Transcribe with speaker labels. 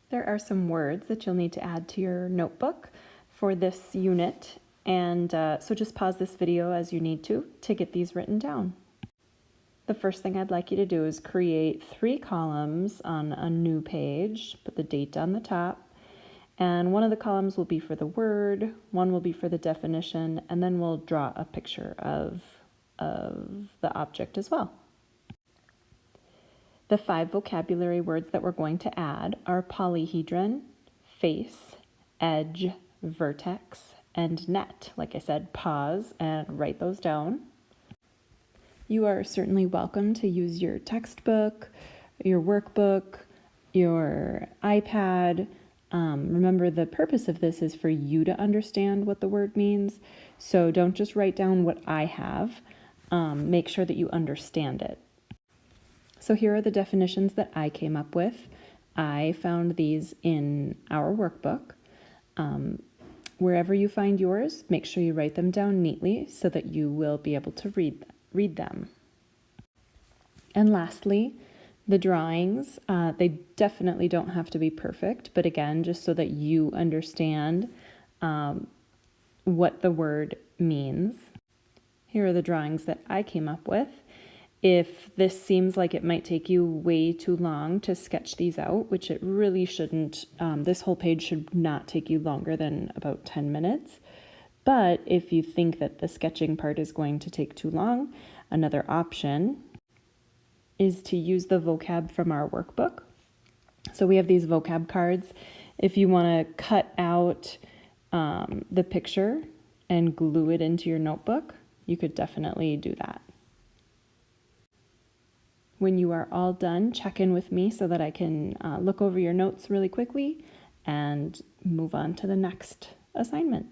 Speaker 1: There are some words that you'll need to add to your notebook for this unit, and so just pause this video as you need to get these written down. The first thing I'd like you to do is create 3 columns on a new page. Put the date on the top, and one of the columns will be for the word, one will be for the definition, and then we'll draw a picture of the object as well. The 5 vocabulary words that we're going to add are polyhedron, face, edge, vertex, and net. Like I said, pause and write those down. You are certainly welcome to use your textbook, your workbook, your iPad. Remember, the purpose of this is for you to understand what the word means. So don't just write down what I have. Make sure that you understand it. So here are the definitions that I came up with. I found these in our workbook. Wherever you find yours, make sure you write them down neatly so that you will be able to read them. And lastly, the drawings, they definitely don't have to be perfect, but again, just so that you understand what the word means. Here are the drawings that I came up with. If this seems like it might take you way too long to sketch these out, which it really shouldn't, this whole page should not take you longer than about 10 minutes. But if you think that the sketching part is going to take too long, another option is to use the vocab from our workbook. So we have these vocab cards. If you want to cut out the picture and glue it into your notebook, you could definitely do that. When you are all done, check in with me so that I can look over your notes really quickly and move on to the next assignment.